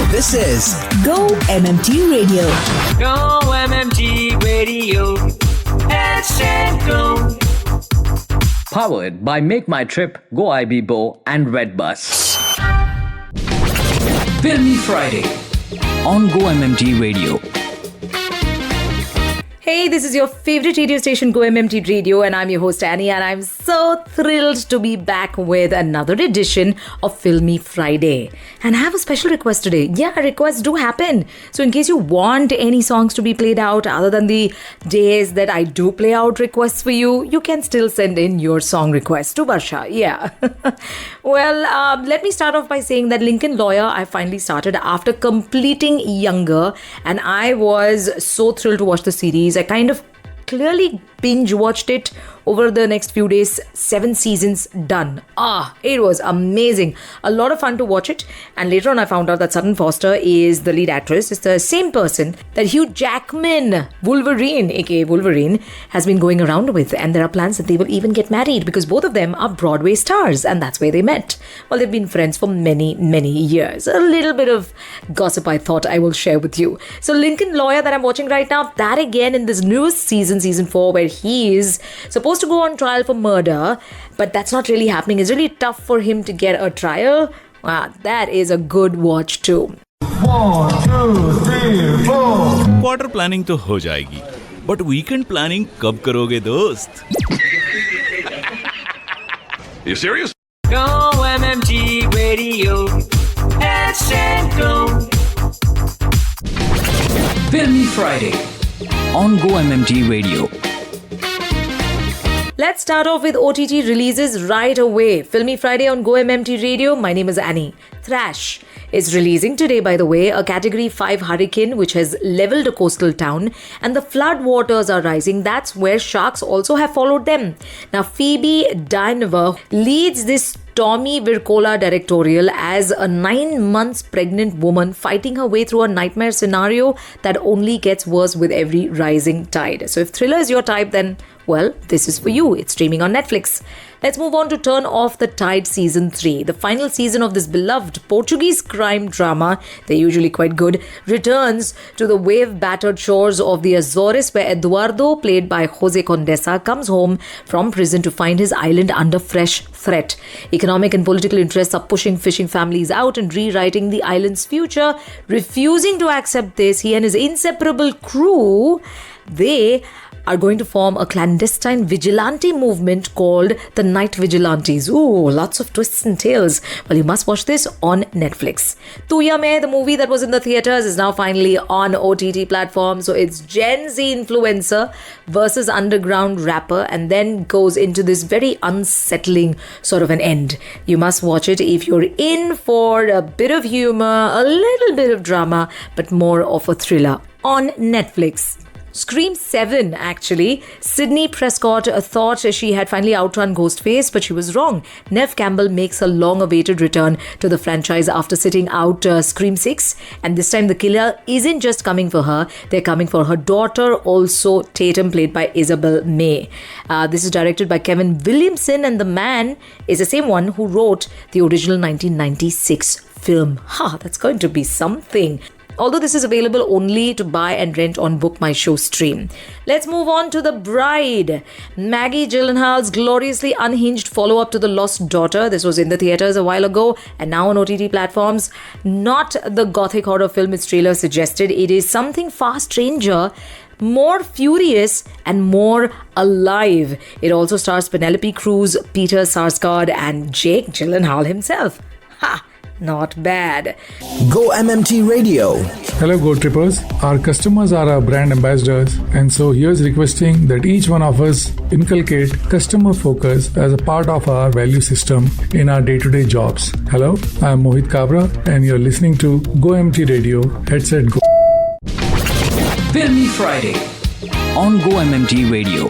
This is Go-MMT Radio. Go-MMT Radio. Let's go. Powered by Make My Trip, Go IB and Redbus. Filmy Friday on Go-MMT Radio. Hey, this is your favorite radio station, Go-MMT Radio, and I'm your host, Annie, and I'm so thrilled to be back with another edition of Filmy Friday. And I have a special request today. Yeah, requests do happen. So in case you want any songs to be played out other than the days that I do play out requests for you, you can still send in your song requests to Barsha. Yeah. Well, let me start off by saying that Lincoln Lawyer, I finally started after completing Younger, and I was so thrilled to watch the series. I kind of clearly binge watched it over the next few days. 7 seasons done. It was amazing. A lot of fun to watch it. And later on I found out that Sutton Foster is the lead actress. It's the same person that Hugh Jackman, Wolverine, aka Wolverine, has been going around with. And there are plans that they will even get married because both of them are Broadway stars, and that's where they met. Well, they've been friends for many, many years. A little bit of gossip I thought I will share with you. So Lincoln Lawyer that I'm watching right now, that again in this newest season, season 4, where he is supposed to go on trial for murder, but that's not really happening. It's really tough for him to get a trial. That is a good watch too. 1, 2, 3, 4. Quarter planning तो हो जाएगी, but weekend planning कब करोगे दोस्त? You serious? Go-MMT Radio. Let's go. Filmy Friday on Go-MMT Radio. Let's start off with OTT releases right away. Filmy Friday on Go-MMT Radio. My name is Annie. Thrash is releasing today, by the way, a Category 5 hurricane which has leveled a coastal town, and the flood waters are rising. That's where sharks also have followed them. Now, Phoebe Dynevor leads this Tommy Wirkola directorial as a 9 months pregnant woman fighting her way through a nightmare scenario that only gets worse with every rising tide. So if thriller is your type, then, well, this is for you. It's streaming on Netflix. Let's move on to Turn Off the Tide Season 3. The final season of this beloved Portuguese crime drama, they're usually quite good, returns to the wave-battered shores of the Azores, where Eduardo, played by Jose Condesa, comes home from prison to find his island under fresh threat. Economic and political interests are pushing fishing families out and rewriting the island's future. Refusing to accept this, he and his inseparable crew, they are going to form a clandestine vigilante movement called the Night Vigilantes. Ooh, lots of twists and tales. Well, you must watch this on Netflix. Tuya Mein, the movie that was in the theatres, is now finally on OTT platforms. So it's Gen Z influencer versus underground rapper, and then goes into this very unsettling sort of an end. You must watch it if you're in for a bit of humor, a little bit of drama, but more of a thriller on Netflix. Scream 7, actually. Sydney Prescott thought she had finally outrun Ghostface, but she was wrong. Neve Campbell makes a long-awaited return to the franchise after sitting out Scream 6. And this time the killer isn't just coming for her, they're coming for her daughter, also Tatum, played by Isabel May. This is directed by Kevin Williamson, and the man is the same one who wrote the original 1996 film. That's going to be something. Although this is available only to buy and rent on Book My Show stream. Let's move on to The Bride. Maggie Gyllenhaal's gloriously unhinged follow-up to The Lost Daughter. This was in the theatres a while ago and now on OTT platforms. Not the gothic horror film its trailer suggested. It is something far stranger, more furious and more alive. It also stars Penelope Cruz, Peter Sarsgaard and Jake Gyllenhaal himself. Not bad. Go-MMT Radio. Hello, Go Trippers. Our customers are our brand ambassadors, and so here's requesting that each one of us inculcate customer focus as a part of our value system in our day-to-day jobs. Hello, I'm Mohit Kabra, and you're listening to Go-MMT Radio. Headset Go. Filmy Friday on Go-MMT Radio.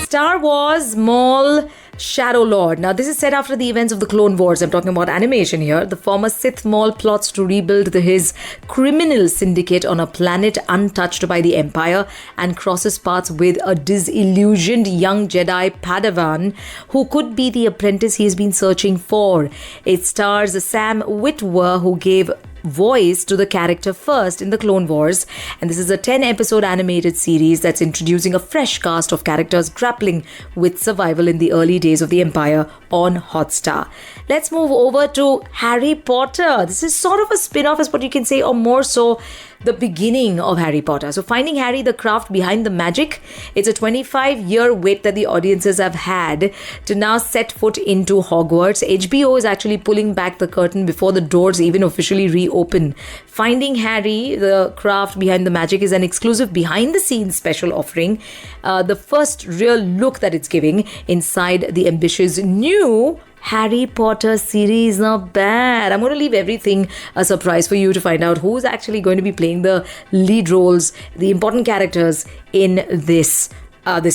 Star Wars Maul Shadow Lord. Now, this is set after the events of the Clone Wars. I'm talking about animation here. The former Sith Maul plots to rebuild his criminal syndicate on a planet untouched by the Empire and crosses paths with a disillusioned young Jedi Padawan who could be the apprentice he has been searching for. It stars Sam Witwer, who gave voice to the character first in the Clone Wars, and this is a 10-episode animated series that's introducing a fresh cast of characters grappling with survival in the early days of the Empire on Hotstar. Let's move over to Harry Potter. This is sort of a spin-off, is what you can say, or more so the beginning of Harry Potter. So Finding Harry, the craft behind the magic. It's a 25-year wait that the audiences have had to now set foot into Hogwarts. HBO is actually pulling back the curtain before the doors even officially reopen. Finding Harry, the craft behind the magic, is an exclusive behind-the-scenes special offering. The first real look that it's giving inside the ambitious new Harry Potter series. Not bad. I'm going to leave everything a surprise for you to find out who's actually going to be playing the lead roles, the important characters in this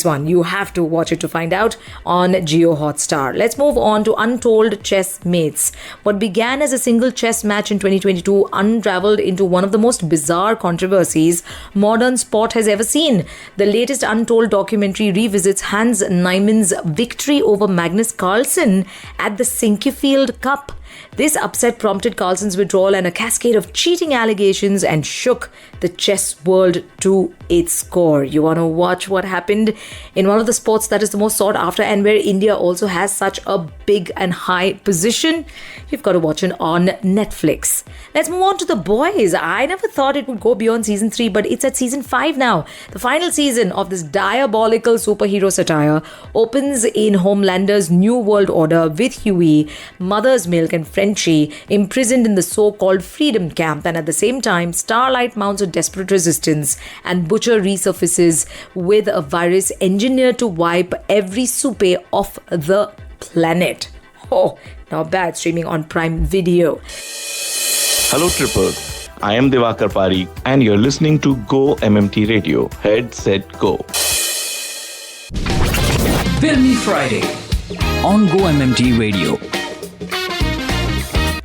one. You have to watch it to find out on Geo Hotstar. Let's move on to Untold Chess Mates. What began as a single chess match in 2022 unraveled into one of the most bizarre controversies modern sport has ever seen. The latest Untold documentary revisits Hans Niemann's victory over Magnus Carlsen at the Sinquefield Cup. This upset prompted Carlsen's withdrawal and a cascade of cheating allegations and shook the chess world to its core. You want to watch what happened in one of the sports that is the most sought after and where India also has such a big and high position? You've got to watch it on Netflix. Let's move on to The Boys. I never thought it would go beyond season 3, but it's at season 5 now. The final season of this diabolical superhero satire opens in Homelander's New World Order with Huey, Mother's Milk and Frenchie imprisoned in the so-called Freedom Camp, and at the same time Starlight mounts a desperate resistance and Butcher resurfaces with a virus engineered to wipe every soupe off the planet. Oh, not bad. Streaming on Prime Video. Hello Trippers, I am Divakar Pari and you're listening to Go-MMT Radio. Head, set, go. Filmy Friday on GO-MMT Radio.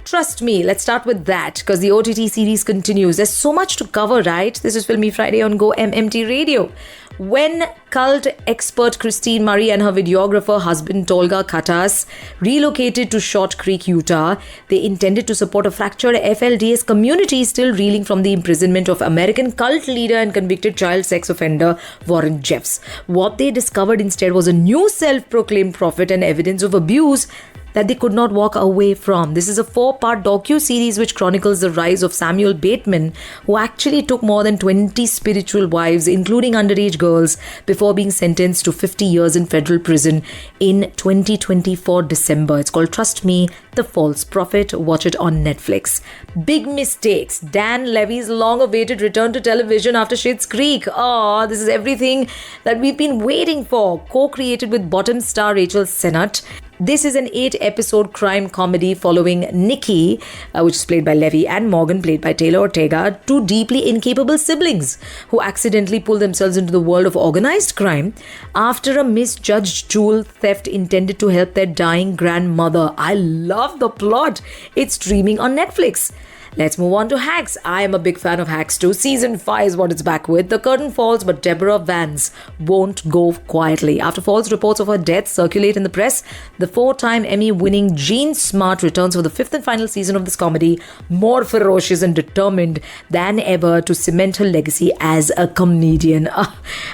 Trust me, let's start with that because the OTT series continues. There's so much to cover, right? This is Filmy Friday on Go-MMT Radio. When cult expert Christine Murray and her videographer husband Tolga Khatas relocated to Short Creek, Utah, they intended to support a fractured FLDS community still reeling from the imprisonment of American cult leader and convicted child sex offender Warren Jeffs. What they discovered instead was a new self-proclaimed prophet and evidence of abuse that they could not walk away from. This is a 4-part docu-series which chronicles the rise of Samuel Bateman, who actually took more than 20 spiritual wives, including underage girls, before being sentenced to 50 years in federal prison in 2024 December. It's called Trust Me, The False Prophet. Watch it on Netflix. Big mistakes. Dan Levy's long-awaited return to television after Schitt's Creek. Oh, this is everything that we've been waiting for. Co-created with bottom star Rachel Sennott. This is an 8-episode crime comedy following Nikki, which is played by Levy, and Morgan, played by Taylor Ortega, two deeply incapable siblings who accidentally pull themselves into the world of organized crime after a misjudged jewel theft intended to help their dying grandmother. I love the plot. It's streaming on Netflix. Let's move on to Hacks. I am a big fan of Hacks too. Season 5 is what it's back with. The curtain falls, but Deborah Vance won't go quietly. After false reports of her death circulate in the press, the 4-time Emmy-winning Jean Smart returns for the 5th and final season of this comedy, more ferocious and determined than ever to cement her legacy as a comedian.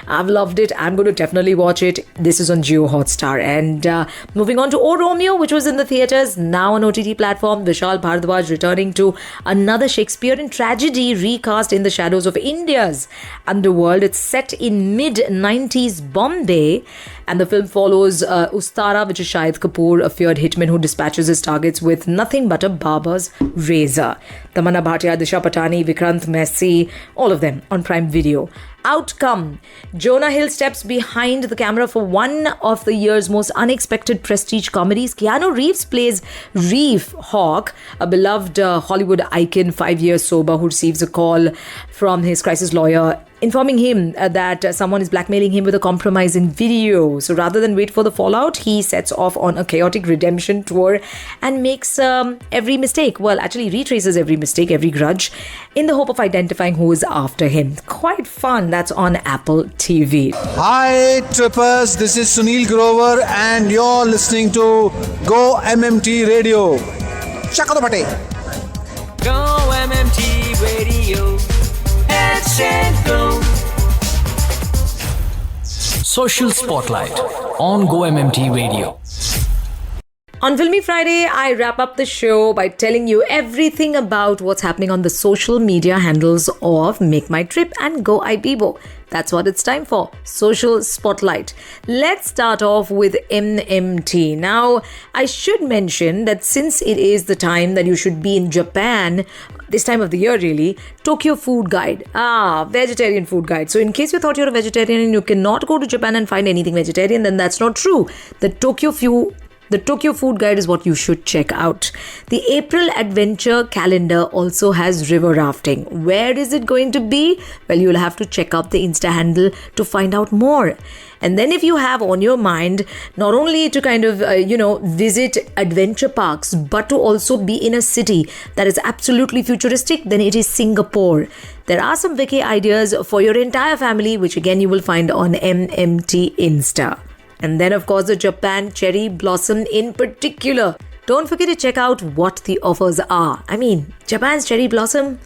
I've loved it. I'm going to definitely watch it. This is on Geo Hotstar. And moving on to O Romeo, which was in the theatres, now on OTT platform. Vishal Bhardwaj returning to another Shakespearean tragedy recast in the shadows of India's underworld. It's set in mid-90s Bombay, and the film follows Ustara, which is Shahid Kapoor, a feared hitman who dispatches his targets with nothing but a barber's razor. Tamanna Bhatia, Disha Patani, Vikrant Messi, all of them on Prime Video. Outcome. Jonah Hill steps behind the camera for one of the year's most unexpected prestige comedies. Keanu Reeves plays Reef Hawk, a beloved Hollywood icon, 5 years sober, who receives a call from his crisis lawyer informing him that someone is blackmailing him with a compromising video. So rather than wait for the fallout, he sets off on a chaotic redemption tour and makes every mistake. Well, actually retraces every mistake, every grudge, in the hope of identifying who is after him. Quite fun. That's on Apple TV. Hi trippers, this is Sunil Grover and you're listening to GO-MMT Radio. Chakado Pate. GO-MMT Radio. Headset Go. Social Spotlight on GO-MMT Radio. On Filmy Friday, I wrap up the show by telling you everything about what's happening on the social media handles of Make My Trip and Go Ibibo. That's what it's time for. Social Spotlight. Let's start off with MMT. Now, I should mention that since it is the time that you should be in Japan, this time of the year really, Tokyo Food Guide. Vegetarian food guide. So in case you thought you're a vegetarian and you cannot go to Japan and find anything vegetarian, then that's not true. The Tokyo Food Guide is what you should check out. The April Adventure Calendar also has river rafting. Where is it going to be? Well, you'll have to check out the Insta handle to find out more. And then if you have on your mind not only to kind of, visit adventure parks, but to also be in a city that is absolutely futuristic, then it is Singapore. There are some vacay ideas for your entire family, which again you will find on MMT Insta. And then, of course, the Japan cherry blossom in particular. Don't forget to check out what the offers are. I mean, Japan's cherry blossom,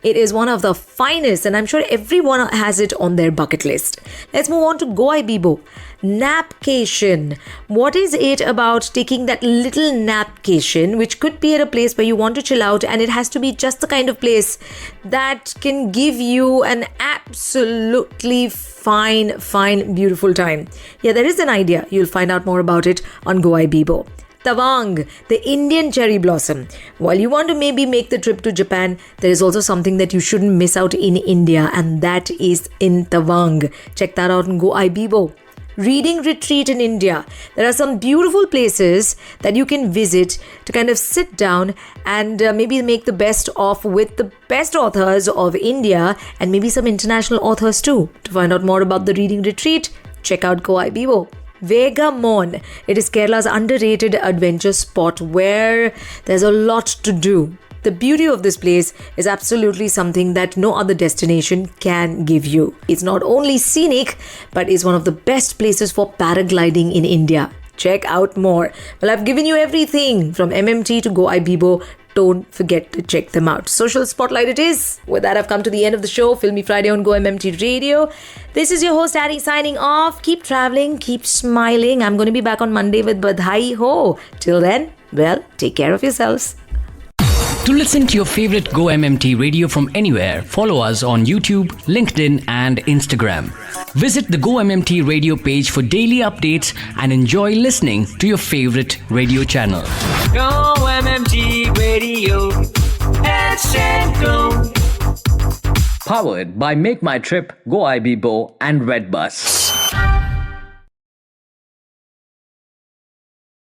it is one of the finest, and I'm sure everyone has it on their bucket list. Let's move on to Go Ibibo. Napcation. What is it about taking that little napcation, which could be at a place where you want to chill out, and it has to be just the kind of place that can give you an absolutely fine, beautiful time. Yeah, there is an idea. You'll find out more about it on Go Ibibo. Tawang, the Indian cherry blossom. While you want to maybe make the trip to Japan, there is also something that you shouldn't miss out in India, and that is in Tawang. Check that out on Go Ibibo. Reading retreat in India. There are some beautiful places that you can visit to kind of sit down and maybe make the best of with the best authors of India and maybe some international authors too. To find out more about the reading retreat, check out Go Ibibo. Vegamon. It is Kerala's underrated adventure spot where there's a lot to do. The beauty of this place is absolutely something that no other destination can give you. It's not only scenic, but is one of the best places for paragliding in India. Check out more. Well, I've given you everything from MMT to Go Ibibo. Don't forget to check them out. Social Spotlight it is. With that, I've come to the end of the show. Filmy Friday on Go-MMT Radio. This is your host, Annie, signing off. Keep traveling, keep smiling. I'm going to be back on Monday with Badhai Ho. Till then, well, take care of yourselves. To listen to your favorite Go-MMT Radio from anywhere, follow us on YouTube, LinkedIn and Instagram. Visit the Go-MMT Radio page for daily updates and enjoy listening to your favorite radio channel. GO-MMT Radio. Headset Go. Powered by Make My Trip, Go Ibibo and Redbus.